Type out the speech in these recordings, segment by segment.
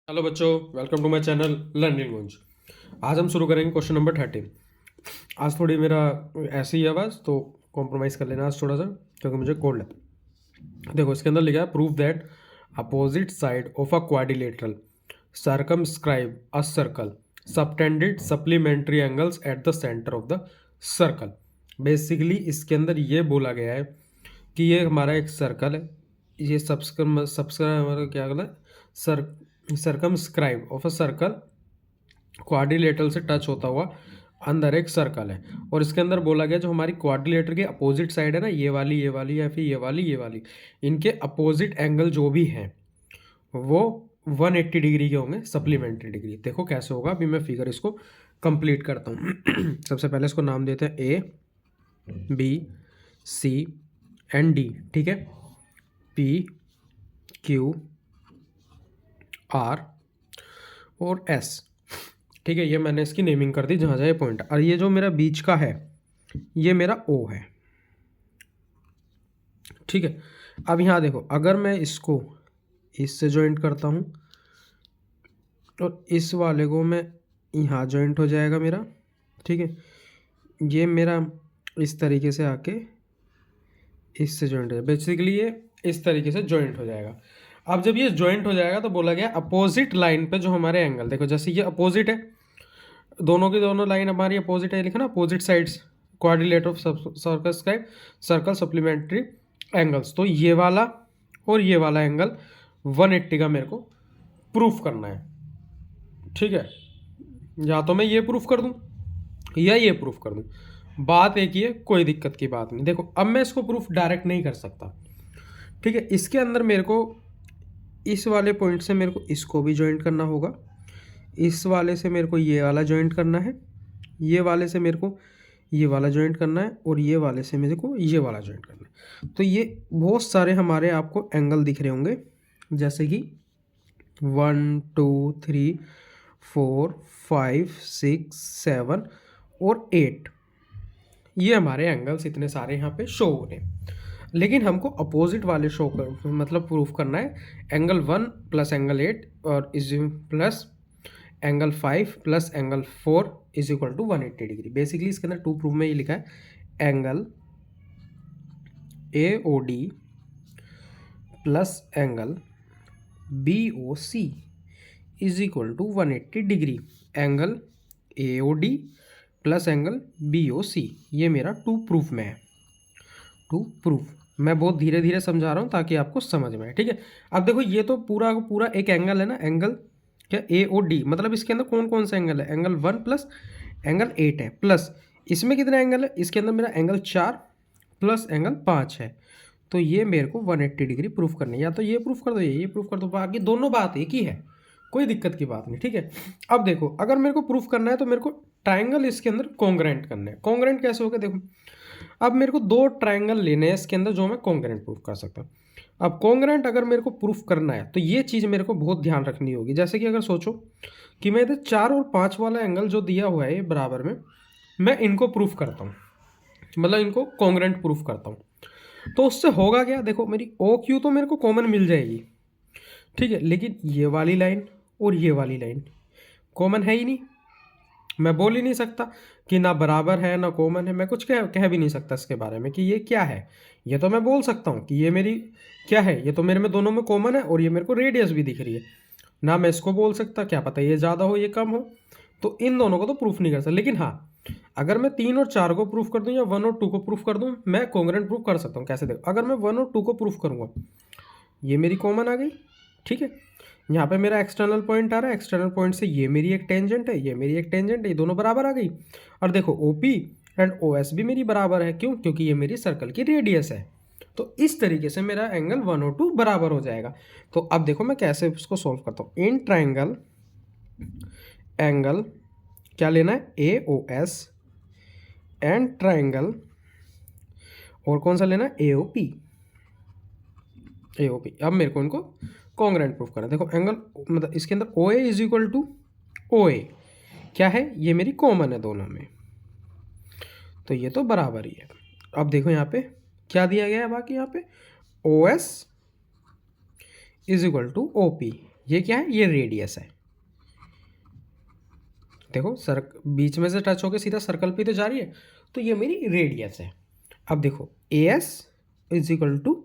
Hello बच्चों, welcome to my channel Learning Gunj. आज हम शुरू करेंगे क्वेश्चन नंबर 13। आज थोड़ी मेरा ऐसी ही आवाज़ तो कॉम्प्रोमाइज़ कर लेना आज थोड़ा सा, क्योंकि मुझे कोल्ड है। देखो इसके अंदर लिखा है prove that opposite side of a quadrilateral circumscribe a circle subtended supplementary angles at the centre of the circle. Basically इसके अंदर ये बोला गया है कि ये हमारा एक सर्कल है, ये सब्सक्राइब हमारा क्या कहना है, circumscribe of a circle quadrilateral से टच होता हुआ अंदर एक सर्कल है। और इसके अंदर बोला गया जो हमारी क्वाड्रिलेटर की अपोजिट साइड है ना, ये वाली या फिर ये वाली, इनके अपोजिट एंगल जो भी हैं वो 180 डिग्री के होंगे, सप्लीमेंट्री डिग्री। देखो कैसे होगा, अभी मैं फिगर इसको कंप्लीट करता हूँ। सबसे पहले इसको नाम देते हैं A B C and D, ठीक है। पी क्यू आर और एस, ठीक है। ये मैंने इसकी नेमिंग कर दी जहाँ जहाँ ये पॉइंट। और ये जो मेरा बीच का है ये मेरा ओ है, ठीक है। अब यहाँ देखो, अगर मैं इसको इससे जॉइंट करता हूँ और इस वाले को मैं यहाँ जॉइंट हो जाएगा मेरा, ठीक है। ये मेरा इस तरीके से आके इससे जॉइंट हो, बेसिकली ये इस तरीके से जॉइंट हो जाएगा। अब जब ये जॉइंट हो जाएगा तो बोला गया अपोजिट लाइन पे जो हमारे एंगल, देखो जैसे ये अपोजिट है, दोनों की दोनों लाइन हमारी अपोजिट है, लिखा ना opposite sides quadrilateral of circle circle supplementary angles. तो ये वाला और ये वाला एंगल 180 का मेरे को प्रूफ करना है, ठीक है। या तो मैं ये प्रूफ कर दूं या ये प्रूफ कर दूं, बात एक ही है, कोई दिक्कत की बात नहीं। देखो अब मैं इसको प्रूफ डायरेक्ट नहीं कर सकता, ठीक है। इसके अंदर मेरे को इस वाले पॉइंट से मेरे को इसको भी ज्वाइंट करना होगा, इस वाले से मेरे को ये वाला ज्वाइंट करना है, ये वाले से मेरे को ये वाला ज्वाइंट करना है, और ये वाले से मेरे को ये वाला ज्वाइंट करना है। तो ये बहुत सारे हमारे आपको एंगल दिख रहे होंगे, जैसे कि 1 2 3 4 5 6 7 और 8, ये हमारे एंगल्स इतने सारे यहाँ पे शो हो रहे हैं। लेकिन हमको अपोजिट वाले शो कर मतलब प्रूफ करना है, एंगल 1 प्लस एंगल 8 और is plus angle 5 plus angle 4 is equal to 180 degree. Basically इसके अंदर टू प्रूफ में ये लिखा है angle A O D plus angle B O C is equal to 180 degree. Angle A O D plus angle B O C, ये मेरा to proof में है। टू प्रूफ मैं बहुत धीरे धीरे समझा रहा हूँ ताकि आपको समझ में आए, ठीक है। अब देखो ये तो पूरा पूरा एक एंगल है ना, एंगल क्या ए ओ डी, मतलब इसके अंदर कौन कौन सा एंगल है, एंगल 1 प्लस एंगल 8 है, प्लस इसमें कितना एंगल है, इसके अंदर मेरा एंगल 4 प्लस एंगल 5 है। तो ये मेरे को 180 डिग्री प्रूफ करनी है, या तो ये प्रूफ कर दो ये प्रूफ कर दो, बाकी दोनों बात एक ही है, कोई दिक्कत की बात नहीं, ठीक है। अब देखो अगर मेरे को प्रूफ करना है तो मेरे को ट्राइंगल इसके अंदर कॉन्ग्रेंट करना है। कॉन्ग्रेंट कैसे होगा, देखो अब मेरे को दो ट्राइंगल लेने हैं इसके अंदर जो मैं कॉन्ग्रेंट प्रूफ कर सकता हूँ। अब कॉन्ग्रेंट अगर मेरे को प्रूफ करना है तो ये चीज़ मेरे को बहुत ध्यान रखनी होगी। जैसे कि अगर सोचो कि मैं इधर 4 और 5 वाला एंगल जो दिया हुआ है ये बराबर में, मैं इनको प्रूफ करता हूँ, मतलब इनको कॉन्ग्रेंट प्रूफ करता हूँ, तो उससे होगा क्या, देखो मेरी ओ क्यू तो मेरे को कॉमन मिल जाएगी, ठीक है। लेकिन ये वाली लाइन और ये वाली लाइन कॉमन है ही नहीं, मैं बोल ही नहीं सकता कि ना बराबर है ना कॉमन है, मैं कुछ कह भी नहीं सकता इसके बारे में कि ये क्या है। ये तो मैं बोल सकता हूँ कि ये मेरी क्या है, ये तो मेरे में दोनों में कॉमन है और ये मेरे को रेडियस भी दिख रही है ना। मैं इसको बोल सकता क्या पता ये ज़्यादा हो ये कम हो, तो इन दोनों को तो प्रूफ नहीं कर सकता। लेकिन हाँ, अगर मैं 3 और 4 को प्रूफ कर दूँ या 1 और 2 को प्रूफ कर दूँ, मैं कॉन्ग्रेंट प्रूफ कर सकता हूँ। कैसे देखो, अगर मैं 1 और 2 को प्रूफ करूँगा, ये मेरी कॉमन आ गई, ठीक है। यहाँ पे मेरा एक्सटर्नल पॉइंट आ रहा है, एक्सटर्नल पॉइंट से ये मेरी एक टेंजेंट है, ये मेरी एक टेंजेंट है, ये दोनों बराबर आ गई। और देखो OP एंड OS भी मेरी बराबर है, क्यों, क्योंकि ये मेरी सर्कल की रेडियस है। तो इस तरीके से मेरा एंगल 1 और 2 बराबर हो जाएगा। तो अब देखो मैं कैसे उसको सॉल्व करता हूँ। इन ट्राइंगल एंगल क्या लेना है, AOS एंड ट्राइंगल और कौन सा लेना है, AOP। अब मेरे को इनको कॉन्ग्रेंट प्रूफ करना है। देखो एंगल मतलब इसके अंदर OA is equal to OA क्या है, ये मेरी कॉमन है दोनों में, तो ये तो बराबर ही है। अब देखो यहाँ पे क्या दिया गया है, बाकी यहाँ पे OS is equal to OP, ये क्या है, ये रेडियस है। देखो बीच में से टच होकर सीधा सर्कल पे तो जा रही है, तो ये मेरी रेडियस है। अब देखो A S is equal to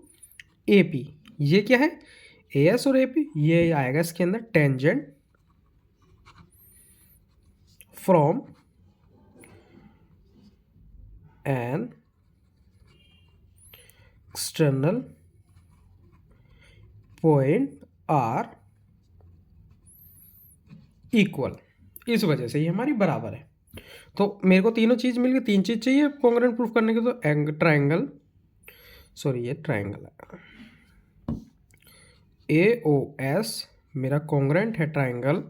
A P, ये क्या है, ए एस और ए पी, ये आएगा इसके अंदर tangent from an external point are equal, इस वजह से ये हमारी बराबर है। तो मेरे को तीनों चीज़ मिल गई, तीन चीज़ चाहिए कॉन्ग्रुएंट प्रूफ करने के, तो ट्राइंगल, सॉरी ये ट्राइंगल है, ए ओ एस मेरा कॉन्ग्रुएंट है ट्राइंगल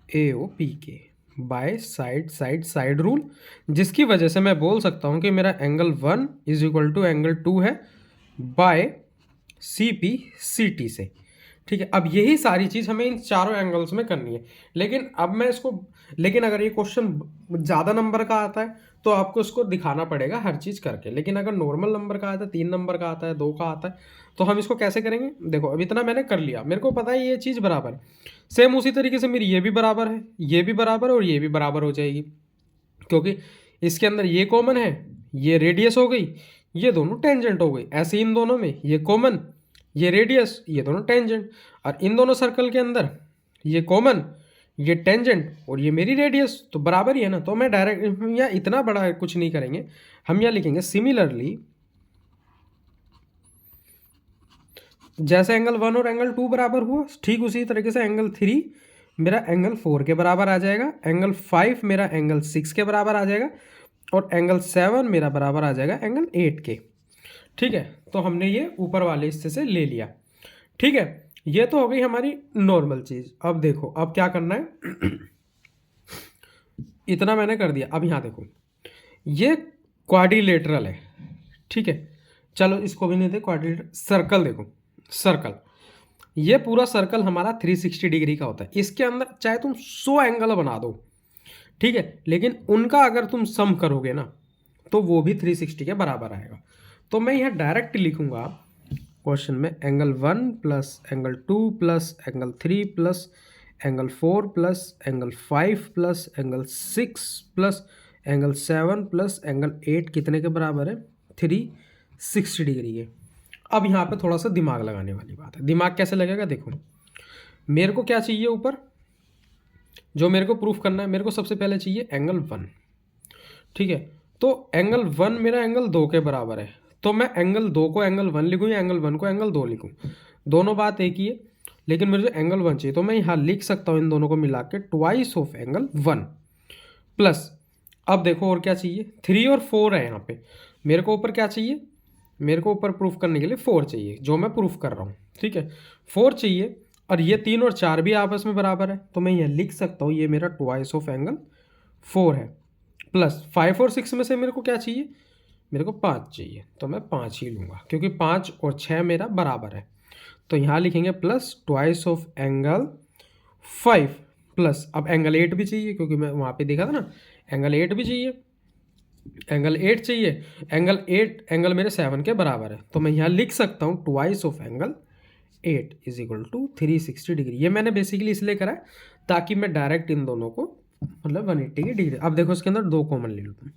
ए ओ पी के by side side side rule, जिसकी वजह से मैं बोल सकता हूँ कि मेरा angle 1 is equal to angle 2 है by C P C T से। ठीक है, अब यही सारी चीज़ हमें इन चारों एंगल्स में करनी है। लेकिन अब मैं इसको, लेकिन अगर ये क्वेश्चन ज़्यादा नंबर का आता है तो आपको इसको दिखाना पड़ेगा हर चीज़ करके। लेकिन अगर नॉर्मल नंबर का आता है, 3 नंबर का आता है, 2 का आता है, तो हम इसको कैसे करेंगे। देखो अब इतना मैंने कर लिया, मेरे को पता है ये चीज़ बराबर है। सेम उसी तरीके से मेरी ये भी बराबर है, ये भी बराबर है और ये भी बराबर हो जाएगी, क्योंकि इसके अंदर ये कॉमन है, ये रेडियस हो गई, ये दोनों टेंजेंट हो गई। ऐसे इन दोनों में ये कॉमन, ये रेडियस, ये दोनों टेंजेंट, और इन दोनों सर्कल के अंदर ये कॉमन, ये टेंजेंट और ये मेरी रेडियस, तो बराबर ही है ना। तो मैं डायरेक्ट या इतना बड़ा कुछ नहीं करेंगे, हम यहाँ लिखेंगे सिमिलरली जैसे एंगल 1 और एंगल 2 बराबर हुआ, ठीक उसी तरीके से एंगल 3 मेरा एंगल 4 के बराबर आ जाएगा, एंगल 5 मेरा एंगल 6 के बराबर आ जाएगा, और एंगल 7 मेरा बराबर आ जाएगा एंगल 8 के। ठीक है, तो हमने ये ऊपर वाले हिस्से से ले लिया। ठीक है, ये तो हो गई हमारी नॉर्मल चीज़। अब देखो अब क्या करना है इतना मैंने कर दिया। अब यहाँ देखो ये क्वाड्रिलेटरल है, ठीक है, चलो इसको भी नहीं दे क्वाड्रिलेटरल, सर्कल देखो, सर्कल, ये पूरा सर्कल हमारा 360 डिग्री का होता है। इसके अंदर चाहे तुम 100 एंगल बना दो, ठीक है, लेकिन उनका अगर तुम सम करोगे ना तो वो भी 360 के बराबर आएगा। तो मैं यहाँ डायरेक्ट लिखूंगा क्वेश्चन में angle 1 plus angle 2 plus angle 3 plus angle 4 plus angle 5 plus angle 6 plus angle 7 plus angle 8 कितने के बराबर है, 360 डिग्री के। अब यहाँ पे थोड़ा सा दिमाग लगाने वाली बात है। दिमाग कैसे लगेगा, देखो मेरे को क्या चाहिए ऊपर, जो मेरे को प्रूफ करना है, मेरे को सबसे पहले चाहिए एंगल 1, ठीक है। तो एंगल 1 मेरा एंगल 2 के बराबर है, तो मैं एंगल 2 को एंगल 1 लिखूँ या एंगल 1 को एंगल 2 लिखूँ, दोनों बात एक ही है, लेकिन मुझे एंगल 1 चाहिए, तो मैं यहाँ लिख सकता हूँ इन दोनों को मिला के ट्वाइस ऑफ एंगल 1 प्लस, अब देखो और क्या चाहिए, 3 और 4 है यहाँ पे, मेरे को ऊपर क्या चाहिए, मेरे को ऊपर प्रूफ करने के लिए 4 चाहिए, जो मैं प्रूफ कर रहा हूँ, ठीक है, 4 चाहिए, और ये 3 और 4 भी आपस में बराबर है, तो मैं ये लिख सकता हूँ ये मेरा ट्वाइस ऑफ एंगल 4 है, प्लस 5 और 6 में से मेरे को क्या चाहिए, मेरे को 5 चाहिए, तो मैं 5 ही लूँगा, क्योंकि 5 और 6 मेरा बराबर है। तो यहाँ लिखेंगे plus twice of angle 5 plus, अब एंगल 8 भी चाहिए, क्योंकि मैं वहाँ पे देखा था ना, एंगल 8 भी चाहिए, एंगल 8 चाहिए, एंगल 8 एंगल मेरे 7 के बराबर है, तो मैं यहाँ लिख सकता हूँ twice of angle 8 is equal to 360 degree. ये मैंने बेसिकली इसलिए करा है ताकि मैं डायरेक्ट इन दोनों को मतलब 180 की डिग्री। अब देखो इसके अंदर 2 कॉमन ले लो तुम,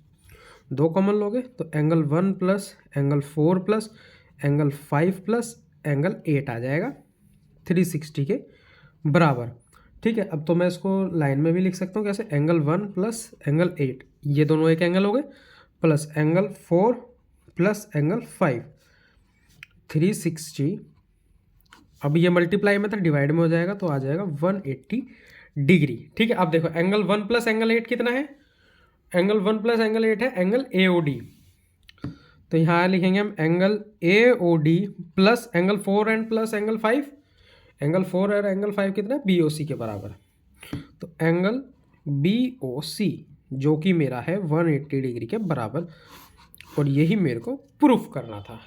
2 कॉमन लोगे तो angle 1 plus angle 4 plus angle 5 plus angle 8 आ जाएगा 360 के बराबर। ठीक है, अब तो मैं इसको लाइन में भी लिख सकता हूँ कैसे, एंगल 1 प्लस एंगल 8, ये दोनों एक एंगल हो गए, प्लस एंगल 4 प्लस एंगल 5, 360, अब ये मल्टीप्लाई में था, डिवाइड में हो जाएगा तो आ जाएगा 180 डिग्री। ठीक है, अब देखो एंगल 1 प्लस एंगल 8 कितना है, एंगल 1 प्लस एंगल 8 है एंगल ए ओ डी, तो यहाँ लिखेंगे हम angle A O D plus angle 4 and plus angle 5, angle 4 और एंगल 5 कितना है, बी ओ सी के बराबर है, तो एंगल बी ओ सी जो कि मेरा है 180 डिग्री के बराबर, और यही मेरे को प्रूफ करना था।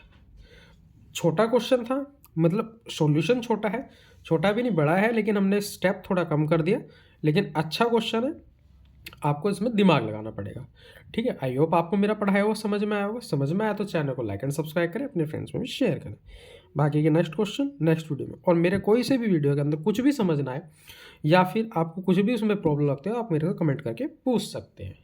छोटा क्वेश्चन था, मतलब सॉल्यूशन छोटा है, छोटा भी नहीं बड़ा है, लेकिन हमने स्टेप थोड़ा कम कर दिया, लेकिन अच्छा क्वेश्चन है, आपको इसमें दिमाग लगाना पड़ेगा। ठीक है, आई होप आपको मेरा पढ़ाया हुआ समझ में आया होगा। समझ में आया तो चैनल को लाइक एंड सब्सक्राइब करें, अपने फ्रेंड्स में भी शेयर करें। बाकी के नेक्स्ट क्वेश्चन नेक्स्ट वीडियो में। और मेरे कोई से भी वीडियो के अंदर कुछ भी समझना है या फिर आपको कुछ भी उसमें प्रॉब्लम लगता है, आप मेरे को कमेंट करके पूछ सकते हैं।